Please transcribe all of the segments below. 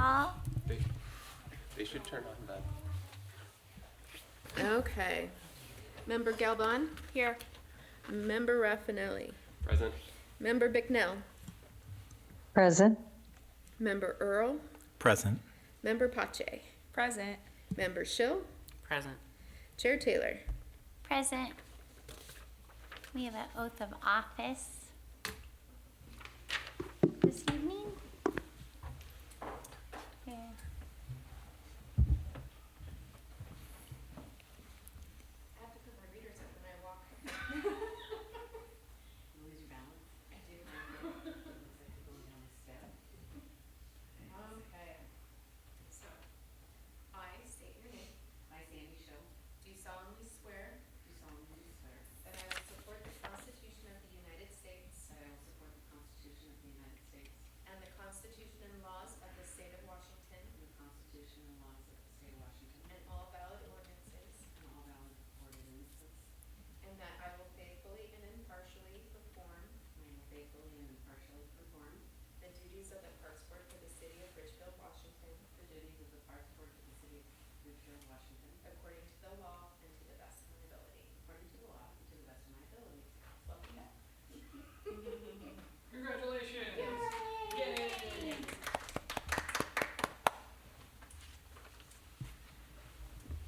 call. They should turn on that. Okay. Member Galban? Here. Member Raffinelli? Present. Member Bicknell? Present. Member Earl? Present. Member Pache? Present. Member Schill? Present. Chair Taylor? Present. We have an oath of office this evening. Yeah. I have to put my readers up when I walk. Lose your balance? I do. Looks like you're going down the step. Okay. So, I state your name. I, Sandy Show, Do solemnly swear do solemnly swear that I will support the Constitution of the United States that I will support the Constitution of the United States and the Constitution and laws of the State of Washington and the Constitution and laws of the State of Washington and all valid ordinances, and all valid ordinances, and that I will faithfully and impartially perform and I will faithfully and impartially perform the duties of the Parks Board for the City of Ridgefield, Washington, the duties of the Parks Board for the City of Ridgefield, Washington, according to the law and to the best of my ability. according to the law and to the best of my ability. Welcome back. Congratulations!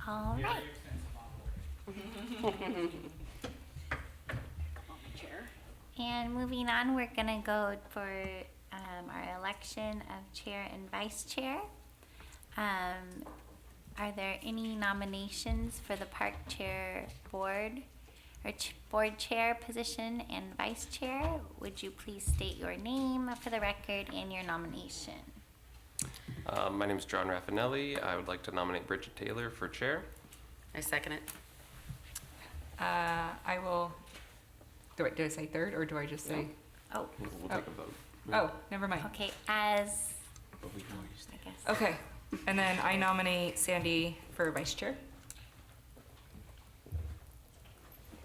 All right. Chair. And moving on, we're gonna go for our election of chair and vice chair. Are there any nominations for the park chair board or board chair position and vice chair? Would you please state your name for the record and your nomination? My name is John Raffinelli. I would like to nominate Bridget Taylor for chair. I second it. I will, do I say third, or do I just say? Oh, We'll take a vote. Oh, never mind. okay, as, I guess. Okay, and then I nominate Sandy for vice chair.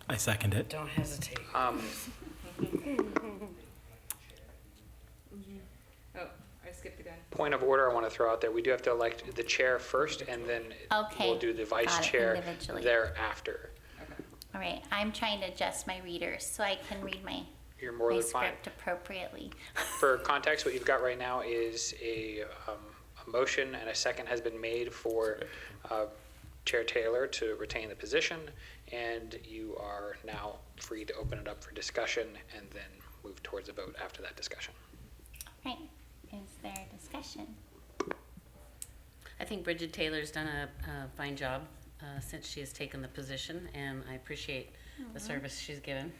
I second it. Don't hesitate. Oh, I skipped again. Point of order I want to throw out there, we do have to elect the chair first, and then Okay, we'll do the vice got it, chair individually. thereafter. All right, I'm trying to adjust my readers so I can read my You're more my than fine. script appropriately. For context, what you've got right now is a motion and a second has been made for Chair Taylor to retain the position, and you are now free to open it up for discussion and then move towards a vote after that discussion. Right, is there discussion? I think Bridget Taylor's done a fine job since she has taken the position, and I appreciate the service she's given.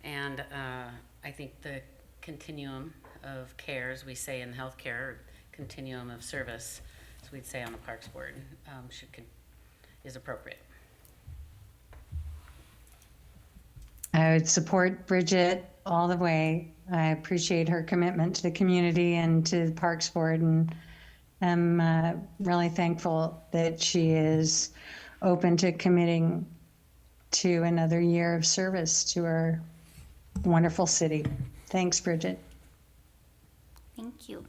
And I think the continuum of care, as we say in healthcare, continuum of service, as we'd say on the Parks Board, is appropriate. I would support Bridget all the way. I appreciate her commitment to the community and to the Parks Board, and I'm really thankful that she is open to committing to another year of service to our wonderful city. Thanks, Bridget. Thank you.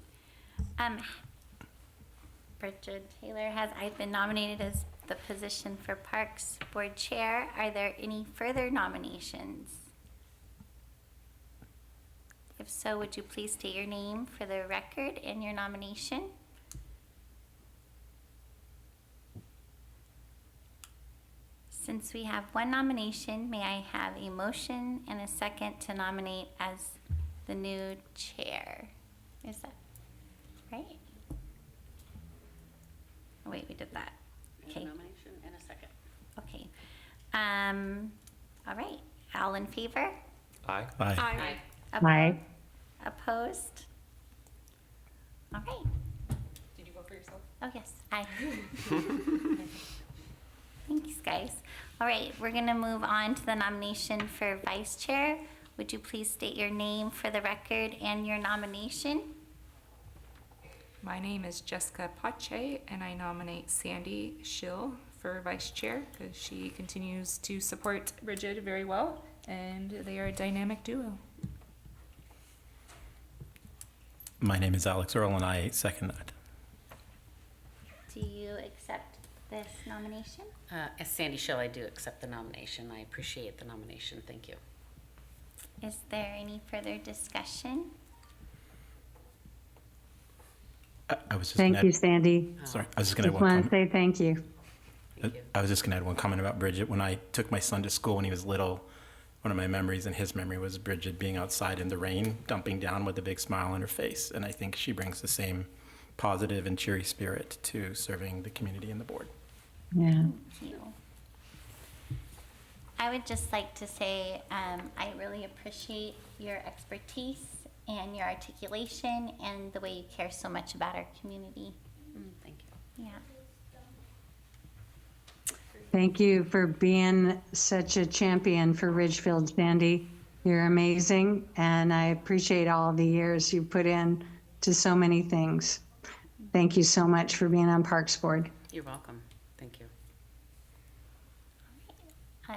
Bridget Taylor, I've been nominated as the position for Parks Board Chair. Are there any further nominations? If so, would you please state your name for the record and your nomination? Since we have one nomination, may I have a motion and a second to nominate as the new chair? Is that right? Oh, wait, we did that. Okay. A nomination and a second. Okay. All right. All in favor? Aye. Aye. Aye. Aye. Opposed? All right. Did you vote for yourself? Oh, yes. Aye. Thanks, guys. All right, we're going to move on to the nomination for vice chair. Would you please state your name for the record and your nomination? My name is Jessica Pache, and I nominate Sandy Schill for vice chair because she continues to support Bridget very well, and they are a dynamic duo. My name is Alex Earl, and I second that. Do you accept this nomination? As Sandy Schill, I do accept the nomination. I appreciate the nomination. Thank you. Is there any further discussion? I was just Thank gonna you, add, Sandy. sorry, I was just gonna Just add one want to comment. say thank you. Thank you. I was just gonna add one comment about Bridget. When I took my son to school when he was little, one of my memories and his memory was Bridget being outside in the rain, dumping down with a big smile on her face. And I think she brings the same positive and cheery spirit to serving the community and the board. Yeah. Thank you. I would just like to say I really appreciate your expertise and your articulation and the way you care so much about our community. Thank you. Yeah. Thank you for being such a champion for Ridgefield, Sandy. You're amazing, and I appreciate all the years you put in to so many things. Thank you so much for being on Parks Board. You're welcome. Thank you.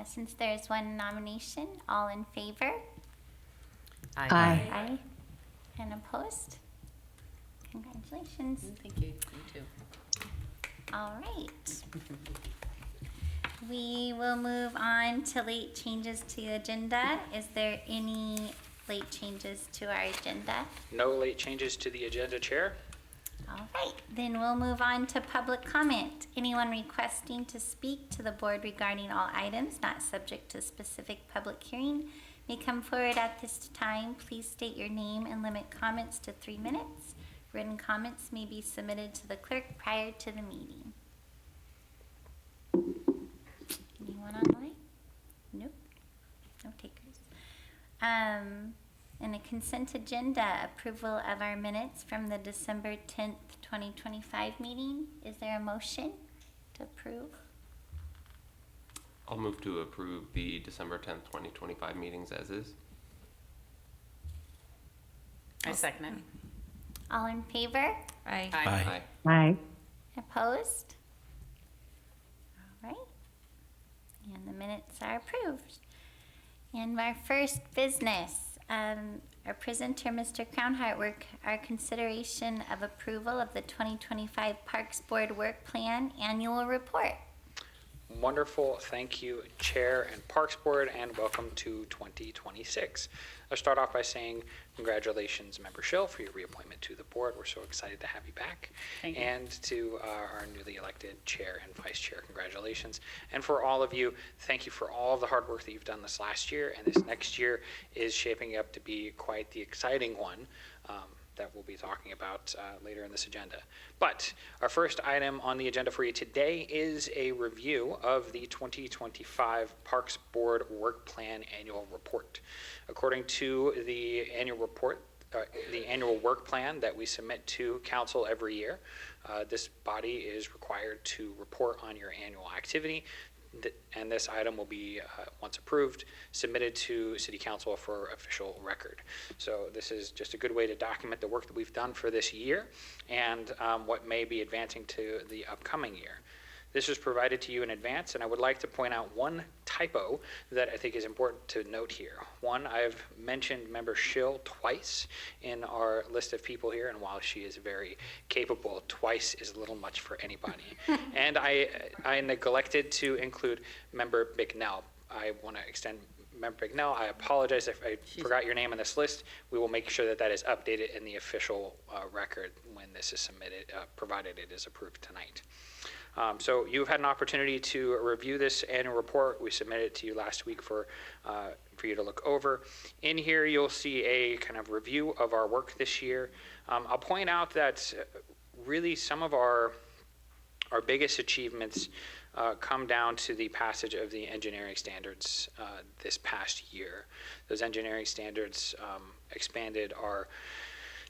Since there's one nomination, all in favor? Aye. Aye. And opposed? Congratulations. Thank you. You too. All right. We will move on to late changes to the agenda. Is there any late changes to our agenda? No late changes to the agenda, Chair. All right, then we'll move on to public comment. Anyone requesting to speak to the board regarding all items not subject to specific public hearing may come forward at this time. Please state your name and limit comments to 3 minutes. Written comments may be submitted to the clerk prior to the meeting. Anyone online? Nope. No takers. And a consent agenda, approval of our minutes from the December 10th, 2025 meeting. Is there a motion to approve? I'll move to approve the December 10th, 2025 meetings as is. I second it. All in favor? Aye. Aye. Aye. Opposed? All right. And the minutes are approved. And our first business, our presenter, Mr. Crownhart, our consideration of approval of the 2025 Parks Board Work Plan Annual Report. Wonderful. Thank you, Chair and Parks Board, and welcome to 2026. I'll start off by saying congratulations, Member Schill, for your reappointment to the board. We're so excited to have you back. Thank you. And to our newly elected Chair and Vice Chair, congratulations. And for all of you, thank you for all of the hard work that you've done this last year, and this next year is shaping up to be quite the exciting one. That we'll be talking about later in this agenda. But our first item on the agenda for you today is a review of the 2025 Parks Board Work Plan Annual Report. According to the annual report, the annual work plan that we submit to council every year, this body is required to report on your annual activity. And this item will be, once approved, submitted to City Council for official record. So this is just a good way to document the work that we've done for this year and what may be advancing to the upcoming year. This was provided to you in advance, and I would like to point out one typo that I think is important to note here. One, I've mentioned Member Schill twice in our list of people here, and while she is very capable, twice is a little much for anybody. And I neglected to include Member Bignell. I want to extend Member Bignell, I apologize if I forgot your name on this list. We will make sure that that is updated in the official record when this is submitted, provided it is approved tonight. So you've had an opportunity to review this annual report. We submitted it to you last week for you to look over. In here, you'll see a kind of review of our work this year. I'll point out that really some of our biggest achievements come down to the passage of the engineering standards this past year. Those engineering standards expanded our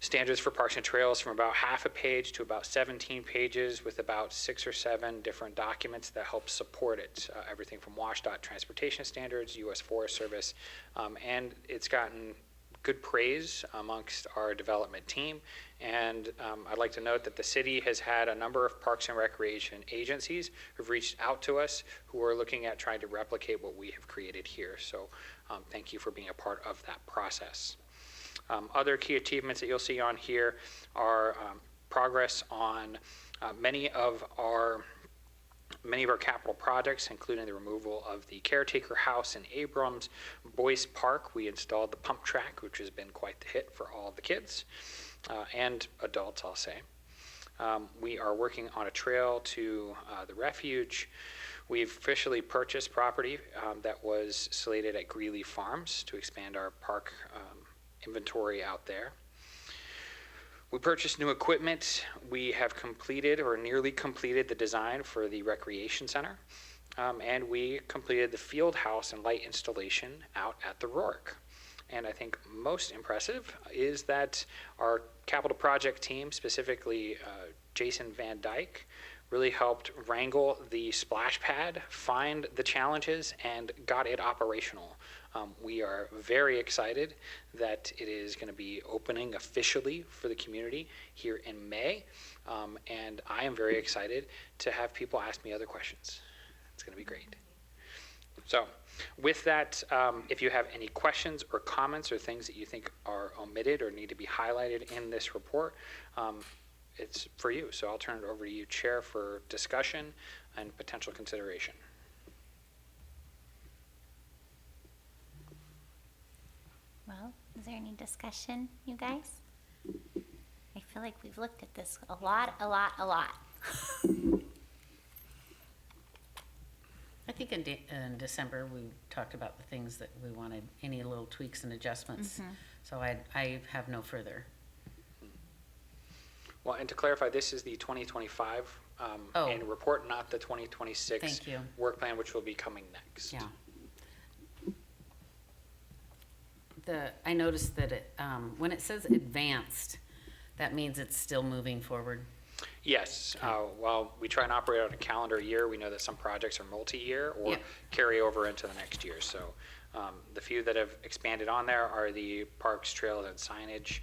standards for parks and trails from about half a page to about 17 pages with about 6 or 7 different documents that help support it. Everything from WSDOT transportation standards, U.S. Forest Service, and it's gotten good praise amongst our development team. And I'd like to note that the city has had a number of parks and recreation agencies who've reached out to us who are looking at trying to replicate what we have created here. So thank you for being a part of that process. Other key achievements that you'll see on here are progress on many of our capital projects, including the removal of the caretaker house in Abrams. Boyce Park, we installed the pump track, which has been quite the hit for all the kids and adults, I'll say. We are working on a trail to the refuge. We've officially purchased property that was slated at Greeley Farms to expand our park inventory out there. We purchased new equipment. We have completed or nearly completed the design for the recreation center. And we completed the field house and light installation out at the Rourke. And I think most impressive is that our capital project team, specifically Jason Van Dyke, really helped wrangle the splash pad, find the challenges, and got it operational. We are very excited that it is going to be opening officially for the community here in May. And I am very excited to have people ask me other questions. It's going to be great. So with that, if you have any questions or comments or things that you think are omitted or need to be highlighted in this report, it's for you. So I'll turn it over to you, Chair, for discussion and potential consideration. Well, is there any discussion, you guys? I feel like we've looked at this a lot. I think in December, we talked about the things that we wanted, any little tweaks and adjustments. So I have no further. Well, and to clarify, this is the 2025 annual report, not the 2026 Thank you. work plan, which will be coming next. Yeah. I noticed that when it says advanced, that means it's still moving forward. Yes. While we try and operate on a calendar year, we know that some projects are multi-year or carry over into the next year. So the few that have expanded on there are the parks, trails, and signage,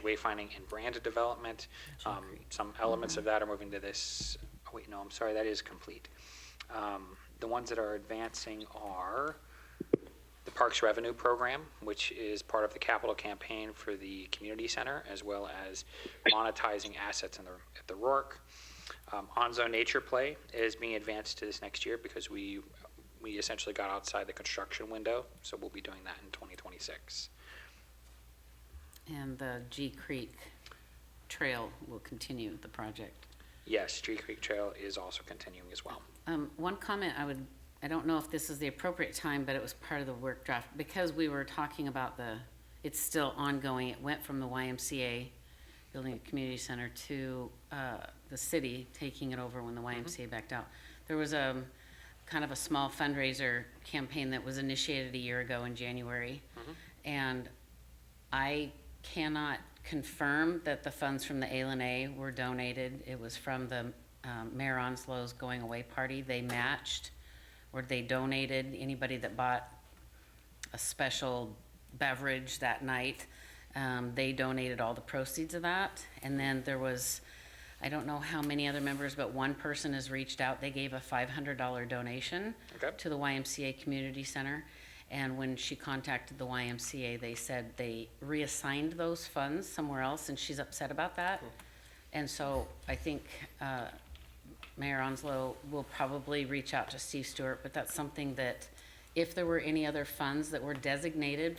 wayfinding, and branded development. Some elements of that are moving to this. Oh, wait, no, I'm sorry, that is complete. The ones that are advancing are the Parks Revenue Program, which is part of the capital campaign for the community center, as well as monetizing assets at the Rourke. On-zone nature play is being advanced to this next year because we essentially got outside the construction window, so we'll be doing that in 2026. And the G Creek Trail will continue the project. Yes, G Creek Trail is also continuing as well. One comment I don't know if this is the appropriate time, but it was part of the work draft, because we were talking about it's still ongoing. It went from the YMCA building a community center to the city taking it over when the YMCA backed out. There was a kind of a small fundraiser campaign that was initiated a year ago in January. And I cannot confirm that the funds from the A were donated. It was from the Mayor Onslow's going away party. They matched, or they donated anybody that bought a special beverage that night. They donated all the proceeds of that. And then there was, I don't know how many other members, but one person has reached out. They gave a $500 donation to the YMCA Community Center. And when she contacted the YMCA, they said they reassigned those funds somewhere else, and she's upset about that. And so I think Mayor Onslow will probably reach out to Steve Stewart, but that's something that if there were any other funds that were designated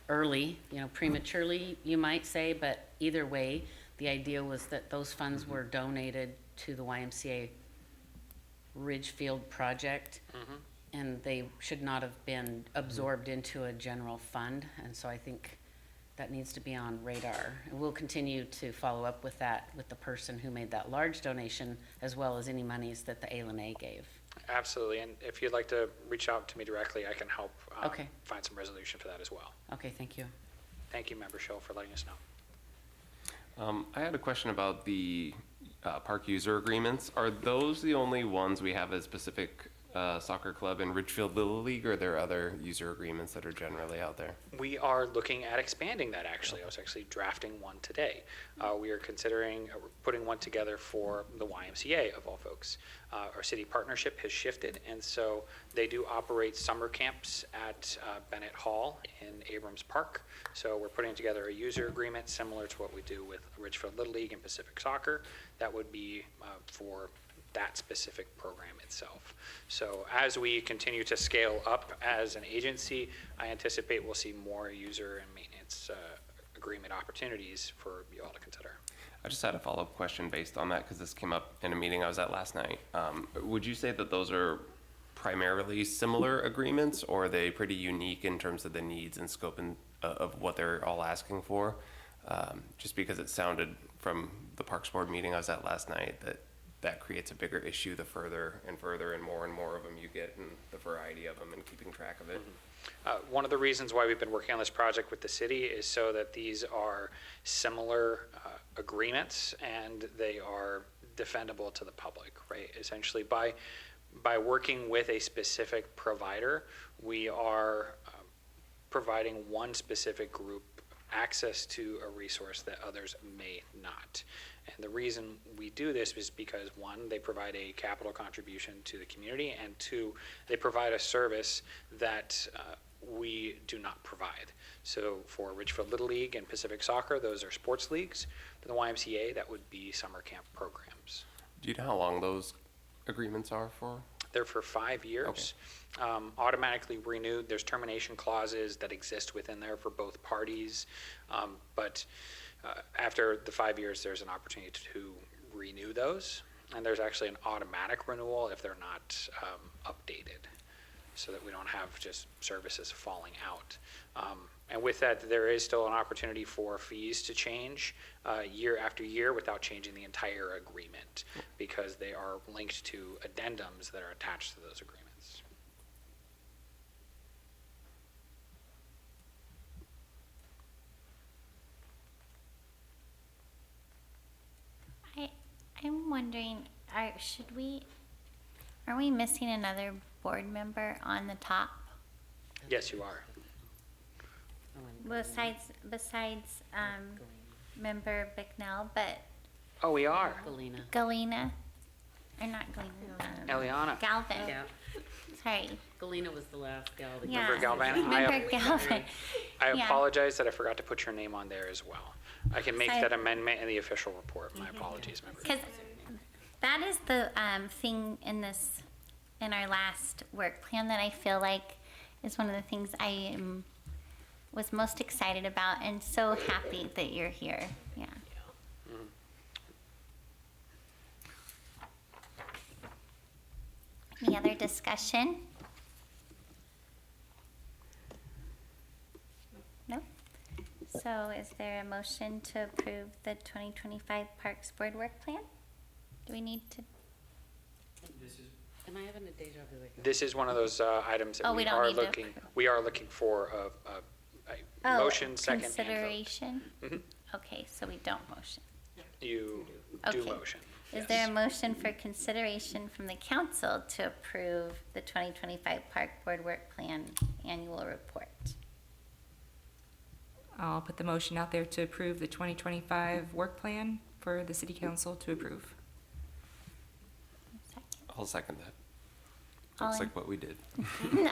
early, prematurely, you might say, but either way, the idea was that those funds were donated to the YMCA Ridgefield project, and they should not have been absorbed into a general fund. And so I think that needs to be on radar. And we'll continue to follow up with that with the person who made that large donation, as well as any monies that the A gave. Absolutely. And if you'd like to reach out to me directly, I can help Okay. find some resolution for that as well. Okay, thank you. Thank you, Member Schill, for letting us know. I had a question about the park user agreements. Are those the only ones we have a specific Soccer Club and Ridgefield Little League, or are there other user agreements that are generally out there? We are looking at expanding that, actually. I was actually drafting one today. We are considering putting one together for the YMCA, of all folks. Our city partnership has shifted, and so they do operate summer camps at Bennett Hall in Abrams Park. So we're putting together a user agreement similar to what we do with Ridgefield Little League and Pacific Soccer. That would be for that specific program itself. So as we continue to scale up as an agency, I anticipate we'll see more user and maintenance agreement opportunities for you all to consider. I just had a follow-up question based on that, because this came up in a meeting I was at last night. Would you say that those are primarily similar agreements, or are they pretty unique in terms of the needs and scope of what they're all asking for? Just because it sounded from the Parks Board meeting I was at last night that creates a bigger issue the further and more of them you get, and the variety of them and keeping track of it. One of the reasons why we've been working on this project with the city is so that these are similar agreements and they are defendable to the public, right? Essentially, by working with a specific provider, we are providing one specific group access to a resource that others may not. And the reason we do this is because, one, they provide a capital contribution to the community, and two, they provide a service that we do not provide. So for Ridgefield Little League and Pacific Soccer, those are sports leagues. For the YMCA, that would be summer camp programs. Do you know how long those agreements are for? They're for 5 years, automatically renewed. There's termination clauses that exist within there for both parties, but after the 5 years, there's an opportunity to renew those, and there's actually an automatic renewal if they're not updated, so that we don't have just services falling out. And with that, there is still an opportunity for fees to change year after year without changing the entire agreement, because they are linked to addendums that are attached to those agreements. I'm wondering, are we missing another board member on the top Yes, you are. besides member Bicknell, but Oh, we are. Galena. Galena, or not Galena, Eliana. Galvin. Yeah, Sorry. Galena was the last gal that. Yeah. Member Galvin? Member Galvin. I Yeah. apologize that I forgot to put your name on there as well. I can make Sorry. that amendment in the official report. My apologies, members. Because that is the thing in our last work plan that I feel like is one of the things I was most excited about, and so happy that you're here. Yeah. Any other discussion? No? So is there a motion to approve the 2025 Parks Board Work Plan? Do we need to? Am I having a deja vu again? This is one of those items that Oh, we we don't are need to looking, approve. we are looking for a motion, second, and vote. Consideration? Mhm. Okay, so we don't motion. You do Okay. motion. Is yes. there a motion for consideration from the council to approve the 2025 Park Board Work Plan Annual Report? I'll put the motion out there to approve the 2025 work plan for the city council to approve. Second. I'll second that. All Looks in- like what we did.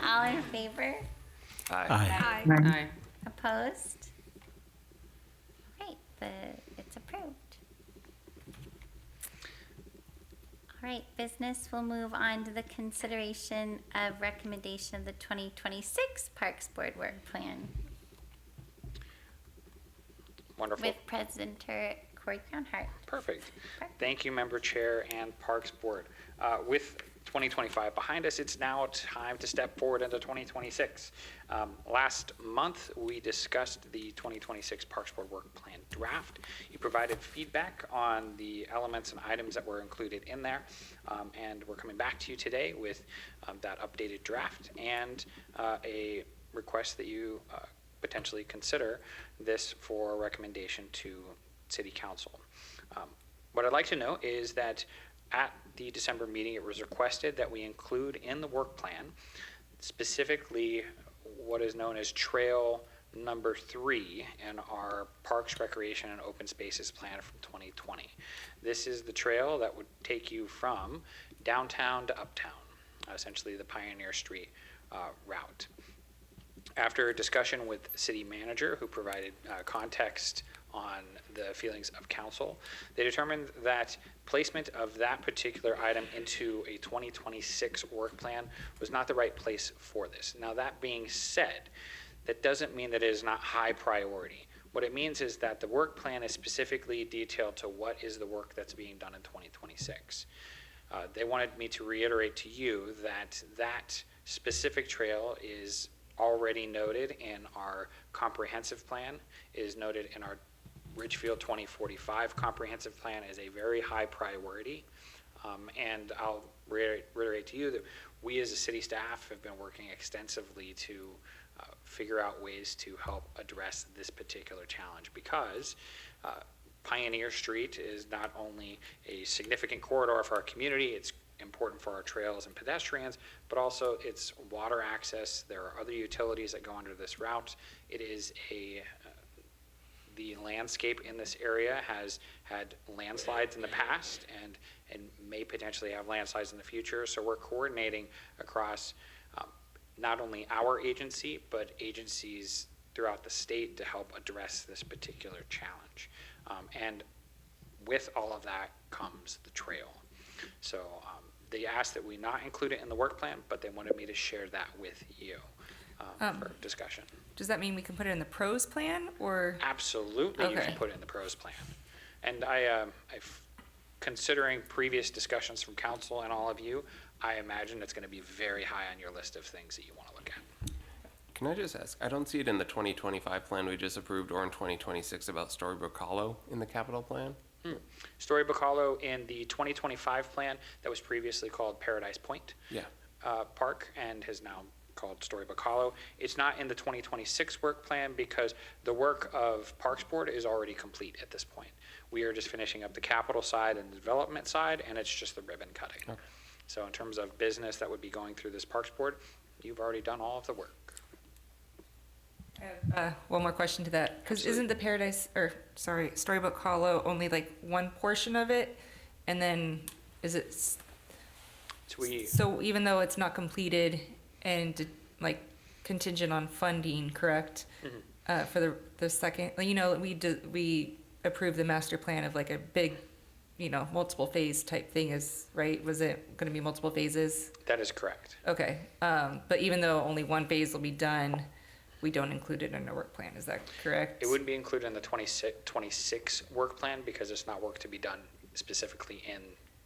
All in favor? Aye. Aye. Opposed? Great, it's approved. All right, business will move on to the consideration of recommendation of the 2026 Parks Board Work Plan Wonderful. with presenter Corey Crownhart. Perfect. Thank you, Member Chair and Parks Board. With 2025 behind us, it's now time to step forward into 2026. Last month, we discussed the 2026 Parks Board Work Plan draft. You provided feedback on the elements and items that were included in there, and we're coming back to you today with that updated draft and a request that you potentially consider this for recommendation to City Council. What I'd like to know is that at the December meeting, it was requested that we include in the work plan specifically what is known as Trail Number 3 in our Parks, Recreation, and Open Spaces Plan from 2020. This is the trail that would take you from downtown to uptown, essentially the Pioneer Street route. After a discussion with the city manager, who provided context on the feelings of council, they determined that placement of that particular item into a 2026 work plan was not the right place for this. Now, that being said, that doesn't mean that it is not high priority. What it means is that the work plan is specifically detailed to what is the work that's being done in 2026. They wanted me to reiterate to you that that specific trail is already noted in our comprehensive plan, is noted in our Ridgefield 2045 comprehensive plan as a very high priority. And I'll reiterate to you that we as a city staff have been working extensively to figure out ways to help address this particular challenge, because Pioneer Street is not only a significant corridor for our community, it's important for our trails and pedestrians, but also it's water access. There are other utilities that go under this route. It is the landscape in this area has had landslides in the past and may potentially have landslides in the future. So we're coordinating across not only our agency, but agencies throughout the state to help address this particular challenge. And with all of that comes the trail. So they asked that we not include it in the work plan, but they wanted me to share that with you for discussion. Does that mean we can put it in the pros plan, or? Absolutely, you Okay. can put it in the pros plan. And considering previous discussions from council and all of you, I imagine it's going to be very high on your list of things that you want to look at. Can I just ask, I don't see it in the 2025 plan we just approved or in 2026 about Storybook Hollow in the capital plan? Storybook Hollow in the 2025 plan that was previously called Paradise Point Yeah. Park and has now called Storybook Hollow. It's not in the 2026 work plan because the work of Parks Board is already complete at this point. We are just finishing up the capital side and the development side, and it's just the ribbon cutting. Okay. So in terms of business that would be going through this Parks Board, you've already done all of the work. I have one more question to that, because isn't the Storybook Hollow only like one portion of it, and then is it? So even though it's not completed and like contingent on funding, correct? Mm-hmm. For the second, we approved the master plan of like a big, multiple phase type thing. Right? Was it going to be multiple phases? That is correct. Okay, but even though only one phase will be done, we don't include it in our work plan, is that correct? It wouldn't be included in the 26 work plan because it's not work to be done specifically in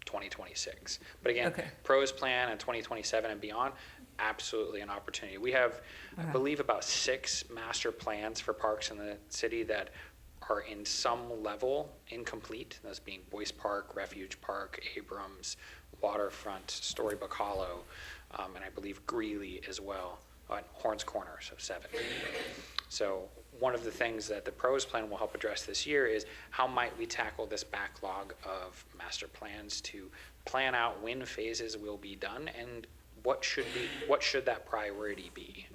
2026. But again, Okay. pros plan and 2027 and beyond, absolutely an opportunity. We have, I believe, about 6 master plans for parks in the city that are in some level incomplete, those being Boyce Park, Refuge Park, Abrams, Waterfront, Storybook Hollow, and I believe Greeley as well. Horns Corner, so 7. So one of the things that the pros plan will help address this year is how might we tackle this backlog of master plans to plan out when phases will be done and what should that priority be?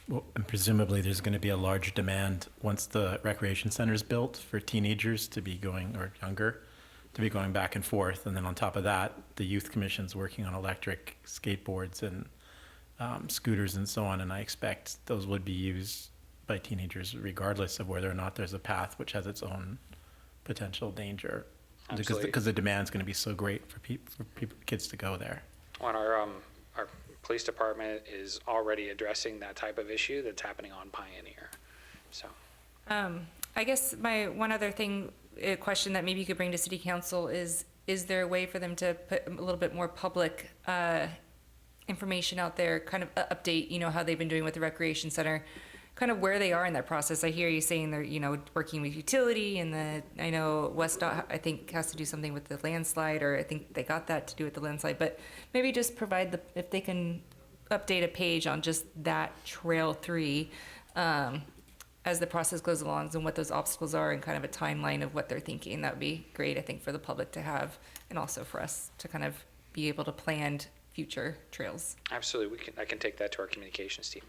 Well, and presumably there's going to be a large demand once the recreation center is built for teenagers to be going, or younger, to be going back and forth. And then on top of that, the youth commission's working on electric skateboards and scooters and so on. And I expect those would be used by teenagers regardless of whether or not there's a path, which has its own potential danger. Absolutely. Because the demand's going to be so great for kids to go there. Well, our police department is already addressing that type of issue that's happening on Pioneer. So I guess my one other thing, a question that maybe you could bring to city council is there a way for them to put a little bit more public information out there, kind of update, how they've been doing with the recreation center, kind of where they are in that process? I hear you saying they're, working with utility, and I know WestDOT, I think, has to do something with the landslide, or I think they got that to do with the landslide, but maybe just provide if they can update a page on just that Trail 3, as the process goes along and what those obstacles are and kind of a timeline of what they're thinking. That would be great, I think, for the public to have, and also for us to kind of be able to plan future trails. Absolutely, I can take that to our communications team.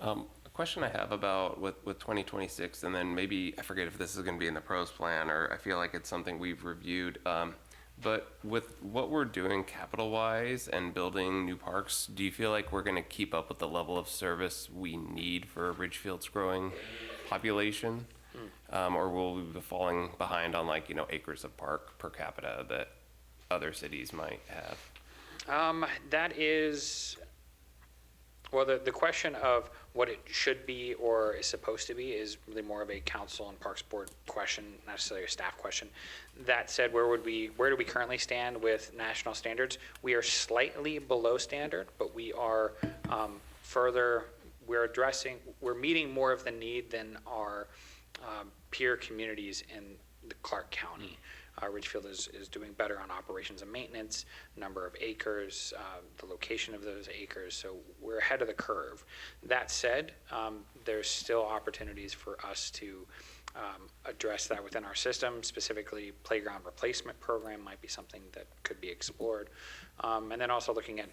A question I have about with 2026, and then maybe, I forget if this is gonna be in the pros plan, or I feel like it's something we've reviewed. But with what we're doing capital-wise and building new parks, do you feel like we're gonna keep up with the level of service we need for Ridgefield's growing population? Or will we be falling behind on, like, acres of park per capita that other cities might have? That is, well, the question of what it should be or is supposed to be is really more of a council and parks board question, not necessarily a staff question. That said, where do we currently stand with national standards? We are slightly below standard, but we are we're meeting more of the need than our peer communities in the Clark County. Ridgefield is doing better on operations and maintenance, number of acres, the location of those acres, so we're ahead of the curve. That said, there's still opportunities for us to address that within our system. Specifically, playground replacement program might be something that could be explored. And then also looking at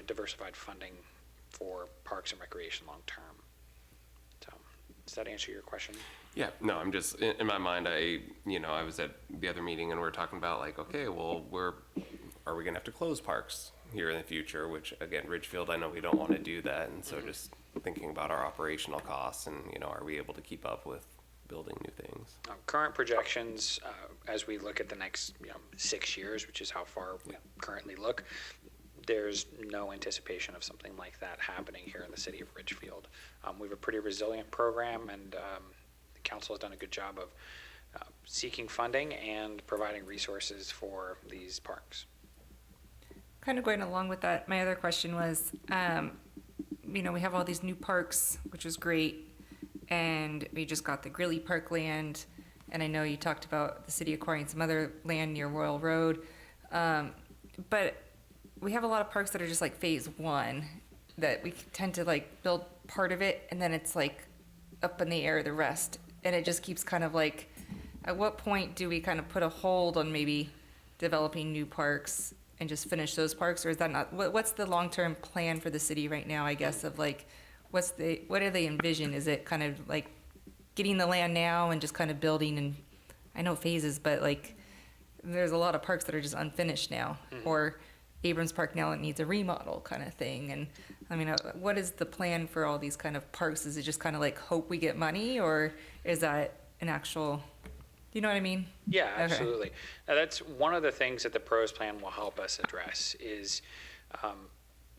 diversified funding for parks and recreation long term. So, does that answer your question? Yeah, no, I'm just, in my mind, I was at the other meeting and we were talking about, like, okay, well, are we gonna have to close parks here in the future? Which, again, Ridgefield, I know we don't wanna do that, and so just thinking about our operational costs and, are we able to keep up with building new things? Current projections, as we look at the next 6 years, which is how far we currently look, there's no anticipation of something like that happening here in the city of Ridgefield. We have a pretty resilient program, and the council has done a good job of seeking funding and providing resources for these parks. Kind of going along with that, my other question was, we have all these new parks, which is great, and we just got the Grilly Park land, and I know you talked about the city acquiring some other land near Royal Road, but we have a lot of parks that are just like phase one, that we tend to like build part of it, and then it's like up in the air the rest, and it just keeps kind of like, at what point do we kind of put a hold on maybe developing new parks and just finish those parks, or is that not, what's the long-term plan for the city right now, I guess, of like, what do they envision? Is it kind of like getting the land now and just kind of building, and I know phases, but like, there's a lot of parks that are just unfinished now, or Abrams Park now, it needs a remodel kind of thing. And I mean, what is the plan for all these kind of parks? Is it just kind of like hope we get money, or is that an actual, you know what I mean? Yeah, Okay. absolutely. Now, that's one of the things that the pros plan will help us address is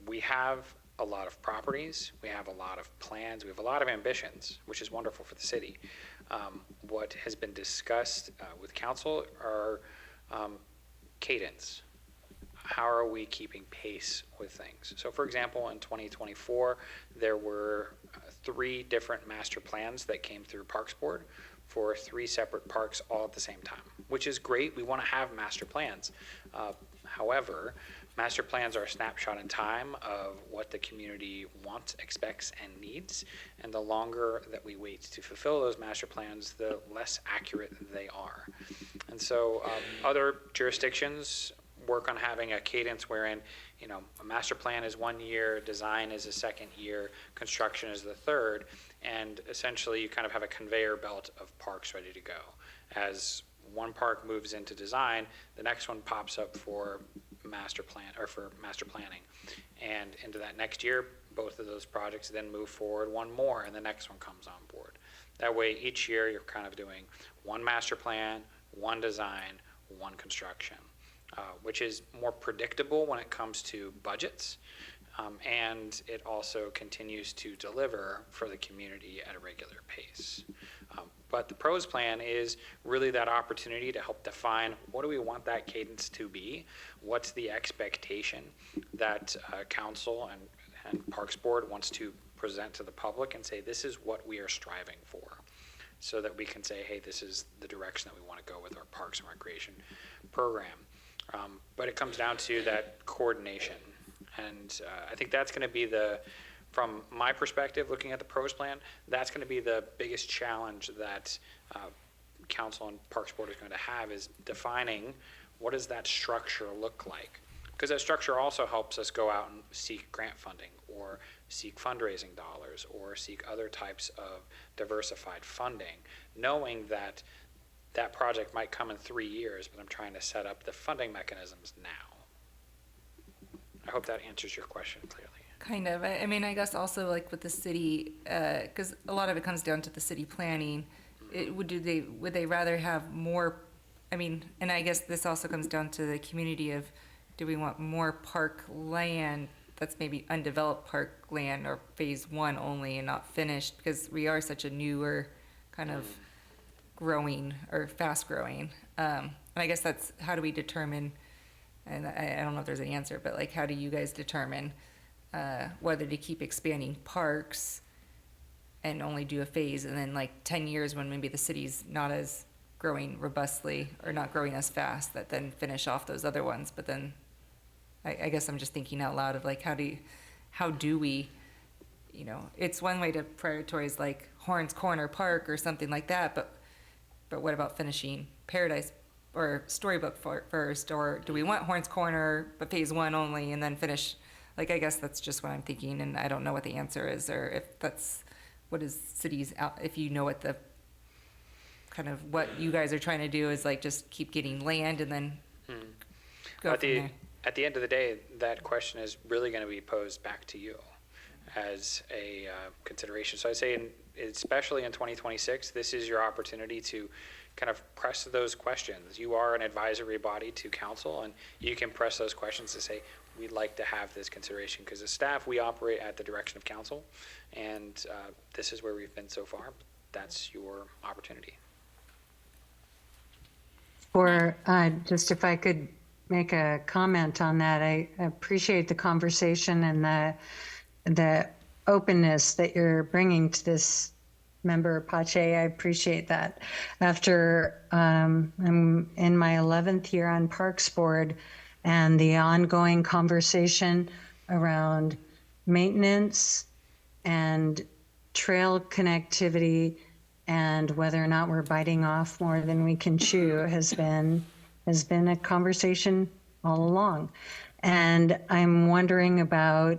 we have a lot of properties, we have a lot of plans, we have a lot of ambitions, which is wonderful for the city. What has been discussed with council are cadence. How are we keeping pace with things? So, for example, in 2024, there were 3 different master plans that came through Parks Board for 3 separate parks all at the same time, which is great. We want to have master plans. However, master plans are a snapshot in time of what the community wants, expects, and needs. And the longer that we wait to fulfill those master plans, the less accurate they are. And so other jurisdictions work on having a cadence wherein, a master plan is 1 year, design is a 2nd year, construction is the 3rd, and essentially you kind of have a conveyor belt of parks ready to go. As one park moves into design, the next one pops up for master plan or for master planning, and into that next year, both of those projects then move forward one more, and the next one comes on board. That way, each year you're kind of doing one master plan, one design, one construction. Which is more predictable when it comes to budgets, and it also continues to deliver for the community at a regular pace. But the pros plan is really that opportunity to help define what do we want that cadence to be, what's the expectation that council and Parks Board wants to present to the public, and say this is what we are striving for, so that we can say, hey, this is the direction that we want to go with our parks and recreation program. But it comes down to that coordination. And I think that's going to be from my perspective, looking at the pros plan, that's going to be the biggest challenge that Council and Parks Board is going to have, is defining what does that structure look like. Because that structure also helps us go out and seek grant funding, or seek fundraising dollars, or seek other types of diversified funding, knowing that that project might come in 3 years, but I'm trying to set up the funding mechanisms now. I hope that answers your question clearly. Kind of. I mean, I guess also like with the city, because a lot of it comes down to the city planning. Would they rather have more? I mean, and I guess this also comes down to the community of, do we want more park land that's maybe undeveloped park land, or phase one only and not finished, because we are such a newer kind of growing or fast growing. And I guess that's, how do we determine? And I don't know if there's an answer, but like, how do you guys determine whether to keep expanding parks and only do a phase, and then like 10 years when maybe the city's not as growing robustly or not growing as fast, that then finish off those other ones? But then I guess I'm just thinking out loud of like, how do we, you know, it's one way to prioritize like Horns Corner Park or something like that, but what about finishing Paradise or Storybook first? Or do we want Horns Corner but phase one only and then finish? Like, I guess that's just what I'm thinking, and I don't know what the answer is, or if that's what is cities out, if you know what the kind of what you guys are trying to do is, like, just keep getting land and then go from there. At the end of the day, that question is really going to be posed back to you as a consideration. So I'd say, especially in 2026, this is your opportunity to kind of press those questions. You are an advisory body to council, and you can press those questions to say, we'd like to have this consideration, because as staff, we operate at the direction of council, and this is where we've been so far. That's your opportunity. Or just if I could make a comment on that, I appreciate the conversation and the openness that you're bringing to this, Member Pache. I appreciate that. After I'm in my 11th year on Parks Board, and the ongoing conversation around maintenance and trail connectivity and whether or not we're biting off more than we can chew has been a conversation all along. And I'm wondering about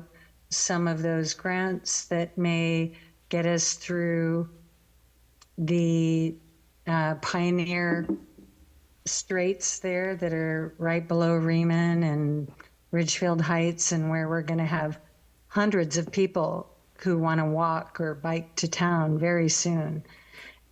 some of those grants that may get us through the Pioneer Straits there that are right below Riemann and Ridgefield Heights, and where we're going to have hundreds of people who want to walk or bike to town very soon.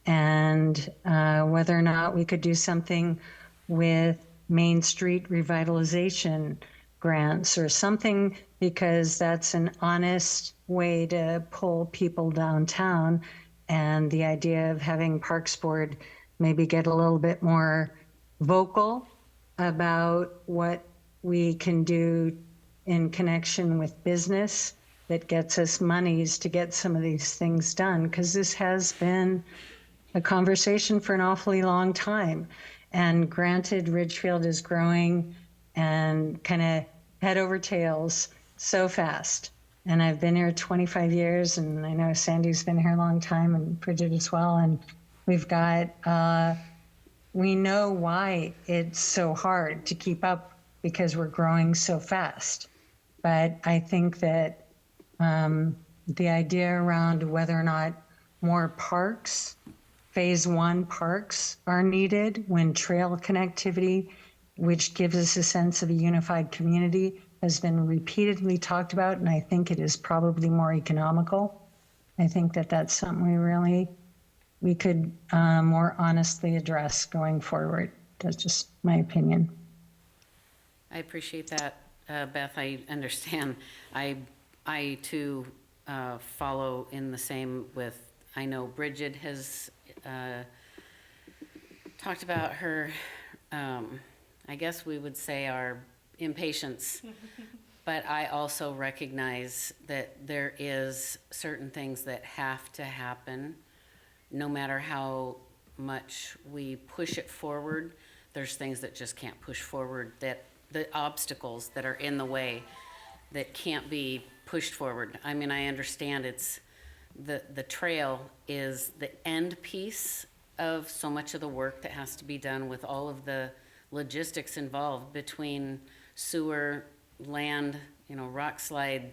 And whether or not we could do something with Main Street revitalization grants or something, because that's an honest way to pull people downtown. And the idea of having Parks Board maybe get a little bit more vocal about what we can do in connection with business that gets us monies to get some of these things done, because this has been a conversation for an awfully long time. And granted, Ridgefield is growing and kind of head over tails so fast. And I've been here 25 years, and I know Sandy's been here a long time, and Bridget as well. And we've got, we know why it's so hard to keep up, because we're growing so fast. But I think that the idea around whether or not more parks, phase one parks, are needed when trail connectivity, which gives us a sense of a unified community, has been repeatedly talked about, and I think it is probably more economical. I think that that's something we could more honestly address going forward. That's just my opinion. I appreciate that, Beth. I understand. I too follow in the same with, I know Bridget has talked about her, I guess we would say our impatience, but I also recognize that there is certain things that have to happen, no matter how much we push it forward. there's things that just can't push forward, that the obstacles that are in the way that can't be pushed forward. I mean, I understand it's, the trail is the end piece of so much of the work that has to be done with all of the logistics involved between sewer, land, rock slide,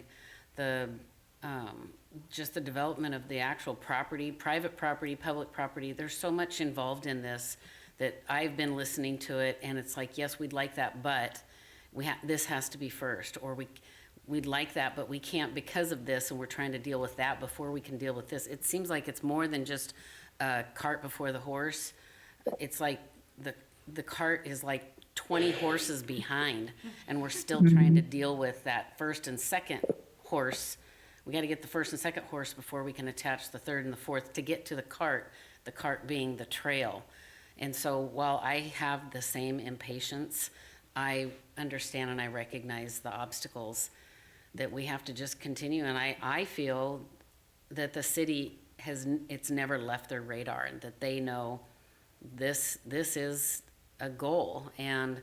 just the development of the actual property, private property, public property. There's so much involved in this that I've been listening to it, and it's like, yes, we'd like that, but this has to be first, or we'd like that, but we can't because of this, and we're trying to deal with that before we can deal with this. It seems like it's more than just a cart before the horse. It's like the cart is like 20 horses behind, and we're still trying to deal with that first and second horse. We got to get the first and second horse before we can attach the third and the fourth to get to the cart being the trail. And so while I have the same impatience, I understand and I recognize the obstacles that we have to just continue. And I feel that the city it's never left their radar, and that they know this is a goal. And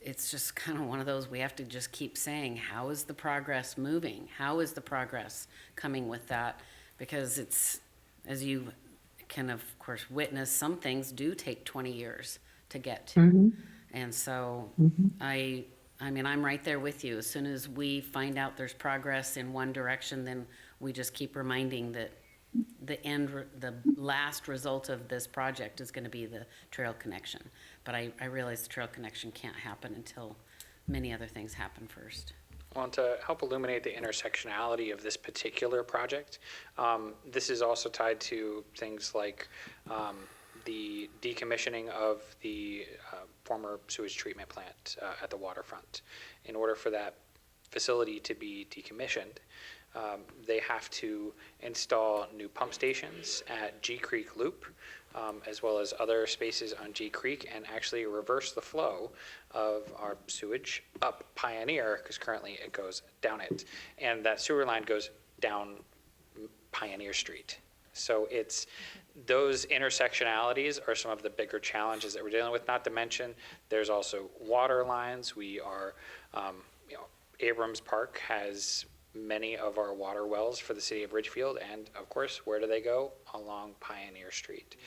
it's just kind of one of those, we have to just keep saying, how is the progress moving? How is the progress coming with that? Because it's, as you can of course witness, some things do take 20 years to get to. And so I mean, I'm right there with you. As soon as we find out there's progress in one direction, then we just keep reminding that the last result of this project is going to be the trail connection. But I realize the trail connection can't happen until many other things happen first. Well, and to help illuminate the intersectionality of this particular project, this is also tied to things like the decommissioning of the former sewage treatment plant at the waterfront. In order for that facility to be decommissioned, they have to install new pump stations at G Creek Loop, as well as other spaces on G Creek, and actually reverse the flow of our sewage up Pioneer, because currently it goes down it. And that sewer line goes down Pioneer Street. So it's, those intersectionalities are some of the bigger challenges that we're dealing with, not to mention there's also water lines. We are, Abrams Park has many of our water wells for the city of Ridgefield, and of course, where do they go? Along Pioneer Street.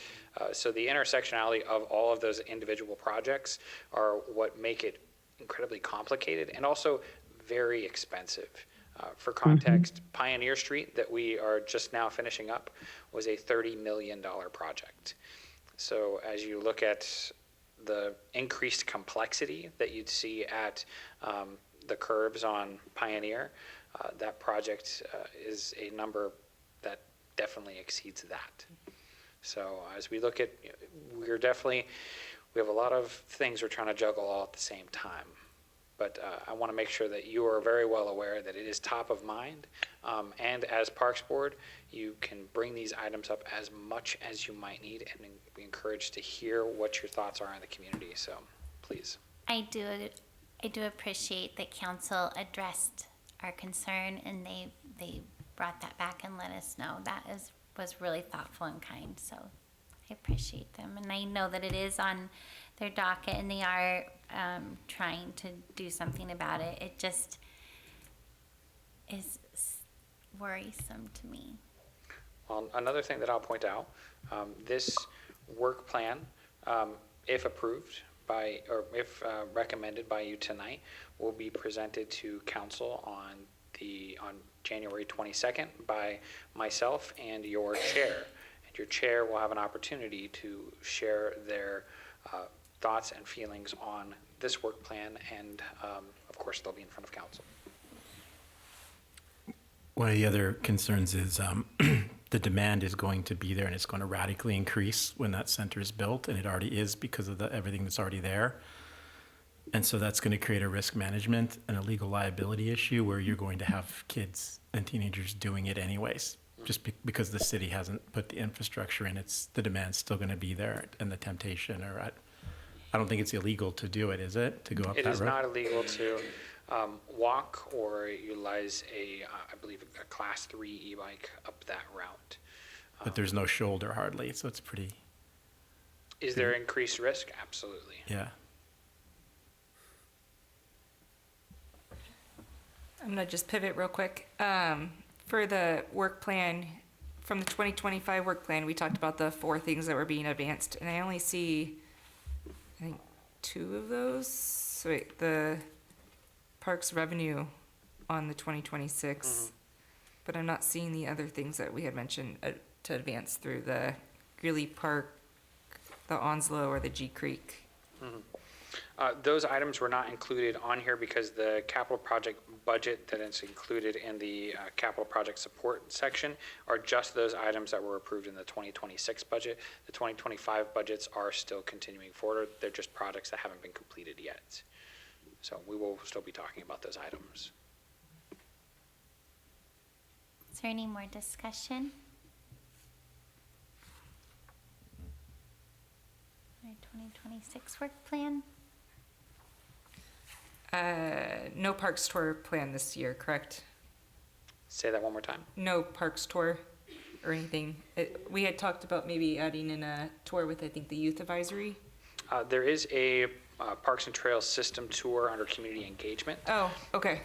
So the intersectionality of all of those individual projects are what make it incredibly complicated and also very expensive. For context, Pioneer Street that we are just now finishing up was a $30 million project. So as you look at the increased complexity that you'd see at the curves on Pioneer, that project is a number that definitely exceeds that. So as we look at, we have a lot of things we're trying to juggle all at the same time. But I want to make sure that you are very well aware that it is top of mind. And as Parks Board, you can bring these items up as much as you might need, and be encouraged to hear what your thoughts are in the community. So please. I do appreciate that council addressed our concern, and they brought that back and let us know. That was really thoughtful and kind, so I appreciate them. And I know that it is on their docket, and they are trying to do something about it. It just is worrisome to me. Well, another thing that I'll point out, this work plan, if approved by, or if recommended by you tonight, will be presented to council on January 22nd by myself and your chair. And your chair will have an opportunity to share their thoughts and feelings on this work plan, and of course they'll be in front of council. One of the other concerns is the demand is going to be there, and it's going to radically increase when that center is built, and it already is because of everything that's already there. And so that's going to create a risk management and a legal liability issue where you're going to have kids and teenagers doing it anyways, just because the city hasn't put the infrastructure in. The demand's still going to be there, and the temptation, I don't think it's illegal to do it, is it? To go up that road? It is not illegal to walk or utilize I believe, a Class 3 e-bike up that route. But there's no shoulder hardly, so it's pretty... Is there increased risk? Absolutely. Yeah. I'm gonna just pivot real quick. For the work plan, from the 2025 work plan, we talked about the 4 things that were being advanced, and I only see, I think, 2 of those. So wait, the parks revenue on the 2026, but I'm not seeing the other things that we had mentioned to advance through the Greeley Park, the Onslow, or the G Creek. Those items were not included on here because the capital project budget that is included in the capital project support section are just those items that were approved in the 2026 budget. The 2025 budgets are still continuing forward. They're just projects that haven't been completed yet. So we will still be talking about those items. Is there any more discussion? Our 2026 work plan? No parks tour plan this year, correct? Say that one more time. No parks tour or anything. We had talked about maybe adding in a tour with, I think, the youth advisory. There is a Parks and Trails system tour under community engagement. Oh, okay.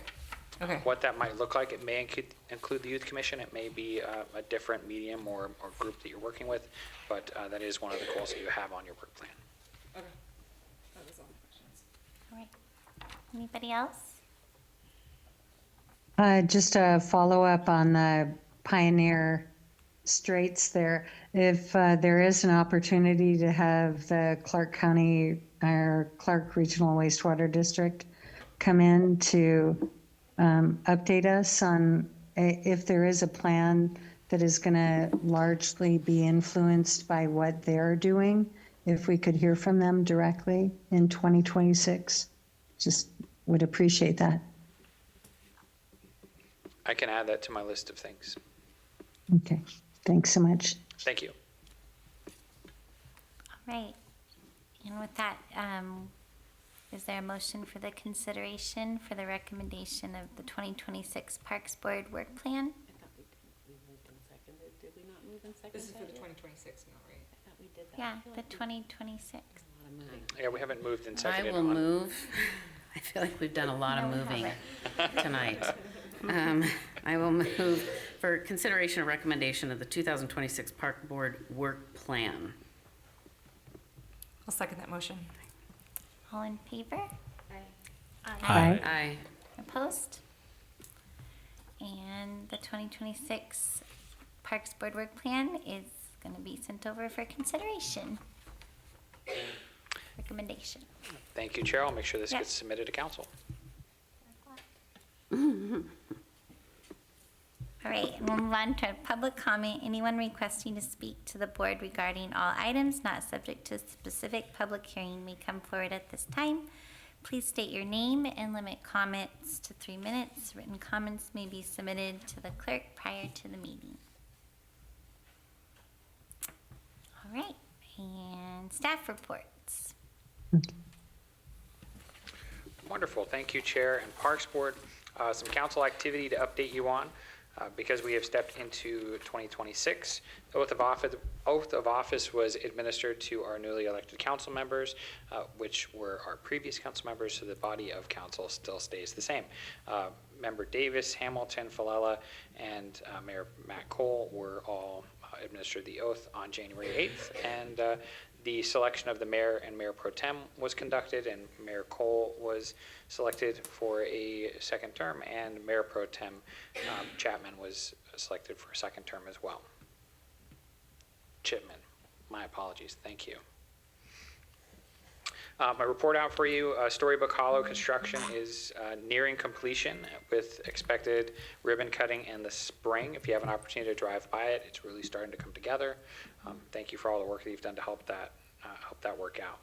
Okay. What that might look like, it may include the Youth Commission, it may be a different medium or group that you're working with, but that is one of the goals that you have on your work plan. Okay. That was all my questions. All right. Anybody else? Just a follow-up on the Pioneer Straits there. If there is an opportunity to have the Clark County or Clark Regional Wastewater District come in to update us on if there is a plan that is going to largely be influenced by what they're doing, if we could hear from them directly in 2026, just would appreciate that. I can add that to my list of things. Okay, thanks so much. Thank you. All right. And with that, is there a motion for the consideration for the recommendation of the 2026 Parks Board Work Plan? I thought we moved and seconded. Did we not move and second? This is for the that yet? 2026 now, right? I thought we did that. Yeah, I feel the like 2026. a lot of moving. Yeah, we haven't moved and I seconded will on. move. I feel like we've done a lot of No, we moving haven't. tonight. I will move for consideration and recommendation of the 2026 Park Board Work Plan. I'll second that motion. All in favor? Aye. Aye. Opposed? And the 2026 Parks Board Work Plan is going to be sent over for consideration. Recommendation. Thank you, Chair. I'll make sure this Yeah. gets submitted to council. All right, and we'll move on to public comment. Anyone requesting to speak to the board regarding all items not subject to a specific public hearing may come forward at this time. Please state your name and limit comments to 3 minutes. Written comments may be submitted to the clerk prior to the meeting. All right, and staff reports. Wonderful. Thank you, Chair and Parks Board. Some council activity to update you on. Because we have stepped into 2026, the oath of office was administered to our newly elected council members, which were our previous council members, so the body of council still stays the same. Member Davis, Hamilton, Falella, and Mayor Matt Cole were all administered the oath on January 8th, and the selection of the mayor and mayor pro tem was conducted, and Mayor Cole was selected for a second term, and Mayor pro tem Chapman was selected for a second term as well. Chipman, my apologies. Thank you. My report out for you, Storybook Hollow construction is nearing completion with expected ribbon cutting in the spring. If you have an opportunity to drive by it, it's really starting to come together. Thank you for all the work that you've done to help that work out.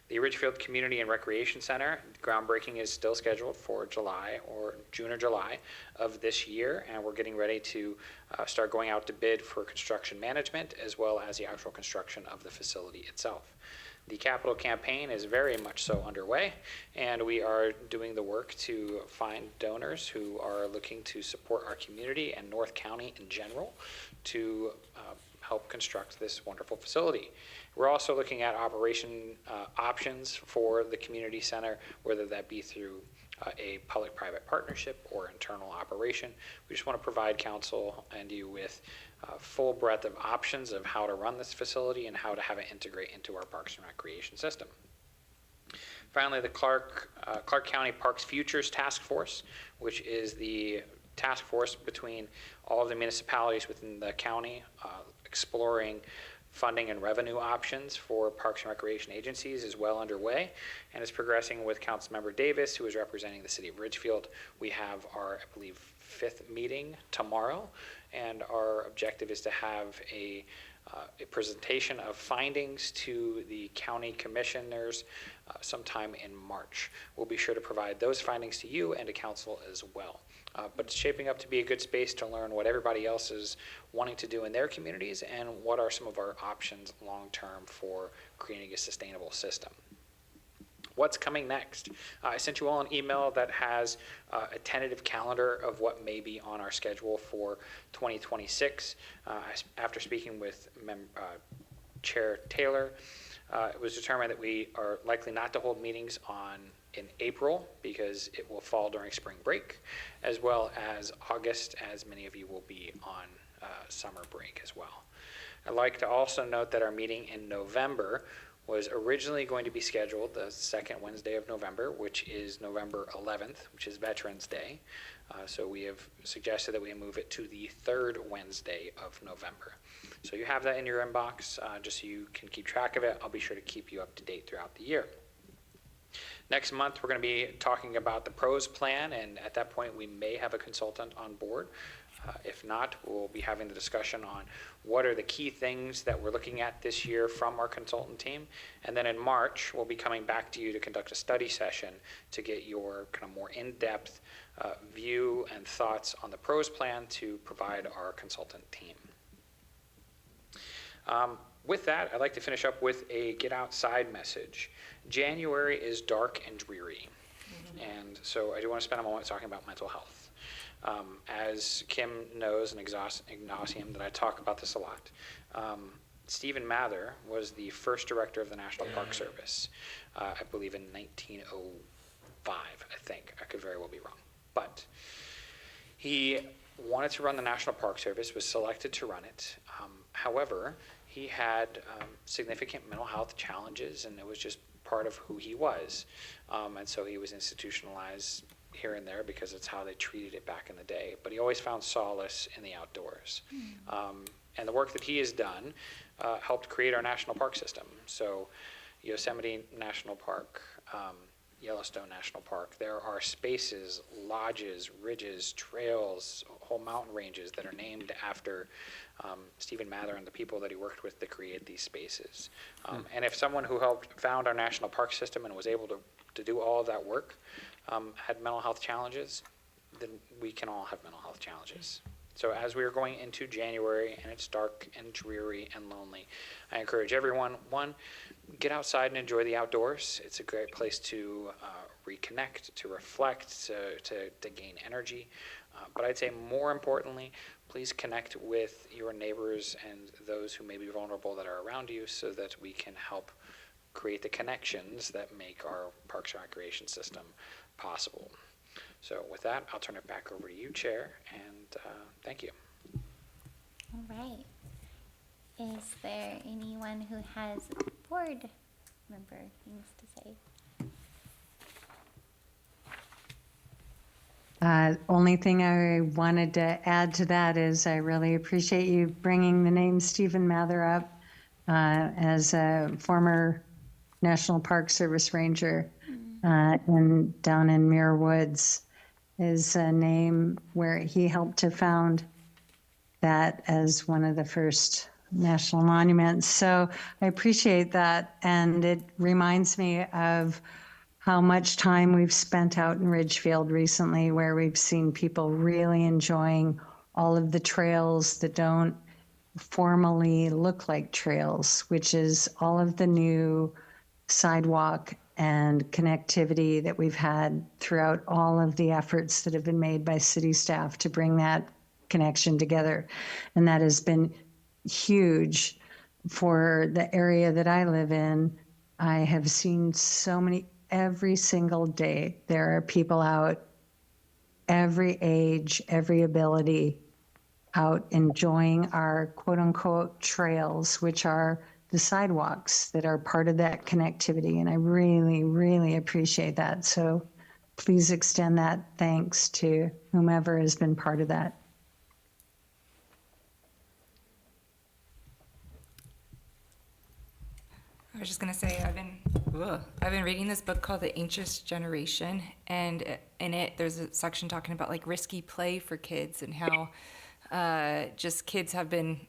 The Ridgefield Community and Recreation Center, groundbreaking is still scheduled for June or July of this year, and we're getting ready to start going out to bid for construction management as well as the actual construction of the facility itself. The capital campaign is very much so underway, and we are doing the work to find donors who are looking to support our community and North County in general to help construct this wonderful facility. We're also looking at operation options for the community center, whether that be through a public-private partnership or internal operation. We just want to provide council and you with full breadth of options of how to run this facility and how to have it integrate into our Parks and Recreation system. Finally, the Clark County Parks Futures Task Force, which is the task force between all of the municipalities within the county, exploring funding and revenue options for parks and recreation agencies, is well underway and is progressing with Councilmember Davis, who is representing the city of Ridgefield. We have our, I believe, 5th meeting tomorrow, and our objective is to have a presentation of findings to the county commissioners sometime in March. We'll be sure to provide those findings to you and to council as well. But it's shaping up to be a good space to learn what everybody else is wanting to do in their communities and what are some of our options long-term for creating a sustainable system. What's coming next? I sent you all an email that has a tentative calendar of what may be on our schedule for 2026. After speaking with Chair Taylor, it was determined that we are likely not to hold meetings in April because it will fall during spring break, as well as August, as many of you will be on summer break as well. I'd like to also note that our meeting in November was originally going to be scheduled the second Wednesday of November, which is November 11th, which is Veterans Day. So we have suggested that we move it to the third Wednesday of November. So you have that in your inbox, just so you can keep track of it. I'll be sure to keep you up to date throughout the year. Next month, we're going to be talking about the PROS plan, and at that point, we may have a consultant on board. If not, we'll be having the discussion on what are the key things that we're looking at this year from our consultant team. And then in March, we'll be coming back to you to conduct a study session to get your kind of more in-depth view and thoughts on the PROS plan to provide our consultant team. With that, I'd like to finish up with a get outside message. January is dark and dreary. And so I do want to spend a moment talking about mental health. As Kim knows, and Ignatium, that I talk about this a lot, Stephen Mather was the first director of the National Park Service, I believe in 1905, I think. I could very well be wrong. But he wanted to run the National Park Service, was selected to run it. However, he had significant mental health challenges, and it was just part of who he was. And so he was institutionalized here and there because it's how they treated it back in the day. But he always found solace in the outdoors. And the work that he has done helped create our national park system. So Yosemite National Park, Yellowstone National Park, there are spaces, lodges, ridges, trails, whole mountain ranges that are named after Stephen Mather and the people that he worked with to create these spaces. And if someone who helped found our national park system and was able to do all of that work had mental health challenges, then we can all have mental health challenges. So as we are going into January and it's dark and dreary and lonely, I encourage everyone, one, get outside and enjoy the outdoors. It's a great place to reconnect, to reflect, to gain energy. But I'd say more importantly, please connect with your neighbors and those who may be vulnerable that are around you so that we can help create the connections that make our Parks and Recreation system possible. So with that, I'll turn it back over to you, Chair, and thank you. All right. Is there anyone who has a board member things to say? Only thing I wanted to add to that is I really appreciate you bringing the name Stephen Mather up as a former National Park Service ranger down in Muir Woods. Is a name where he helped to found that as one of the first national monuments. So I appreciate that, and it reminds me of how much time we've spent out in Ridgefield recently, where we've seen people really enjoying all of the trails that don't formally look like trails, which is all of the new sidewalk and connectivity that we've had throughout all of the efforts that have been made by city staff to bring that connection together. And that has been huge for the area that I live in, I have seen so many, every single day, there are people out, every age, every ability, out enjoying our quote unquote trails, which are the sidewalks that are part of that connectivity. And I really, really appreciate that. So please extend that thanks to whomever has been part of that. I was just gonna say I've been reading this book called The Anxious Generation, and in it there's a section talking about like risky play for kids and how just kids have been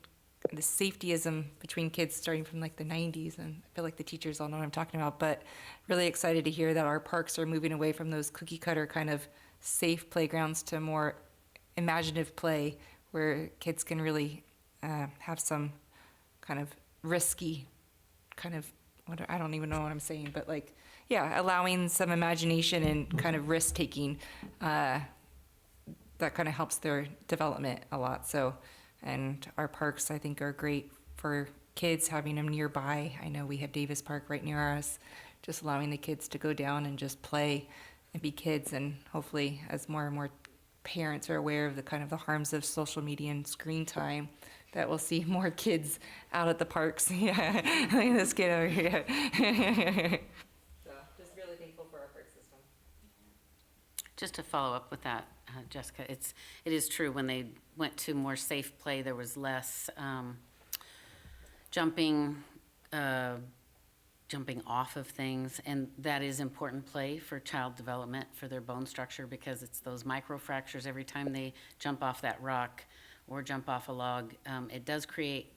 the safetyism between kids starting from like the 90s, and I feel like the teachers all know what I'm talking about. But really excited to hear that our parks are moving away from those cookie cutter kind of safe playgrounds to more imaginative play where kids can really have some kind of risky kind of, I don't even know what I'm saying, but like, yeah, allowing some imagination and kind of risk taking, that kind of helps their development a lot. So, and our parks, I think, are great for kids, having them nearby. I know we have Davis Park right near us, just allowing the kids to go down and just play and be kids. And hopefully, as more and more parents are aware of the kind of the harms of social media and screen time, that we'll see more kids out at the parks. Yeah, look at this kid over here. So, just really thankful for our park system. Just to follow up with that, Jessica, it is true, when they went to more safe play, there was less jumping off of things, and that is important play for child development, for their bone structure, because it's those microfractures every time they jump off that rock or jump off a log. It does create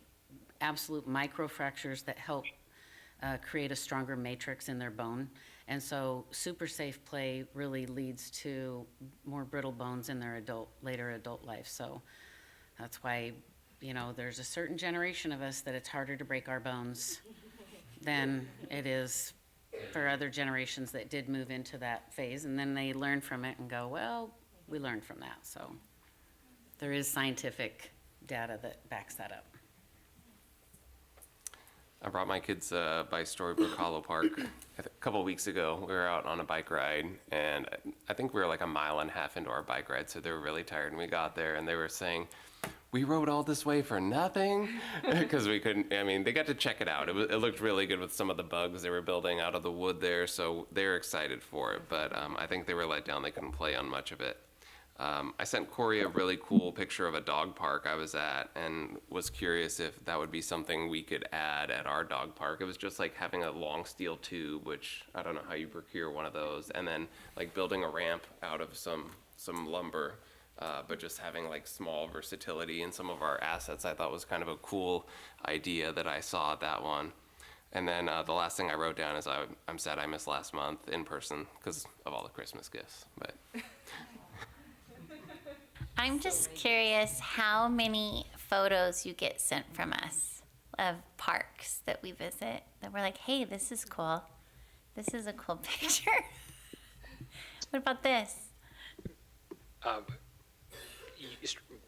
absolute microfractures that help create a stronger matrix in their bone. And so super safe play really leads to more brittle bones in their later adult life. So that's why, there's a certain generation of us that it's harder to break our bones than it is for other generations that did move into that phase. And then they learn from it and go, well, we learned from that. So there is scientific data that backs that up. I brought my kids by Storybook Hollow Park a couple weeks ago. We were out on a bike ride, and I think we were like a mile and a half into our bike ride, so they were really tired. And we got there, and they were saying, "We rode all this way for nothing," because we couldn't. I mean, they got to check it out. It looked really good with some of the bugs they were building out of the wood there, so they were excited for it. But I think they were let down. They couldn't play on much of it. I sent Corey a really cool picture of a dog park I was at, and was curious if that would be something we could add at our dog park. It was just like having a long steel tube, which I don't know how you procure one of those, and then like building a ramp out of some lumber, but just having like small versatility in some of our assets. I thought was kind of a cool idea that I saw at that one. And then the last thing I wrote down is I'm sad I missed last month in person because of all the Christmas gifts, but. I'm just curious how many photos you get sent from us of parks that we visit that we're like, hey, this is cool. This is a cool picture. What about this?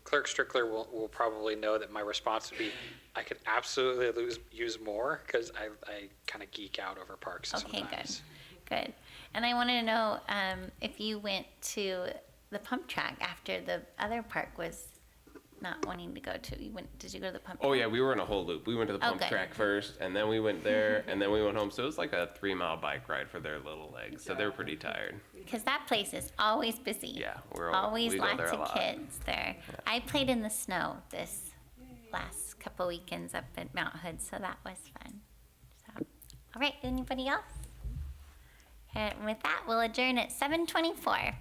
Clerk Strickler will probably know that my response would be, I could absolutely use more, because I kind of geek out over parks sometimes. Good. And I wanted to know if you went to the pump track after the other park was not wanting to go to. Did you go to the pump track? Oh yeah, we were in a whole loop. We went to the pump track first, and then we went there, and then we went home. So it was like a 3-mile bike ride for their little legs. So they were pretty tired. Because that place is always busy. Yeah, always we go lots there a of lot. kids there. Yeah. I played in the snow this last couple weekends up at Mount Hood, so that was fun. So, all right, anybody else? And with that, we'll adjourn at 7:24.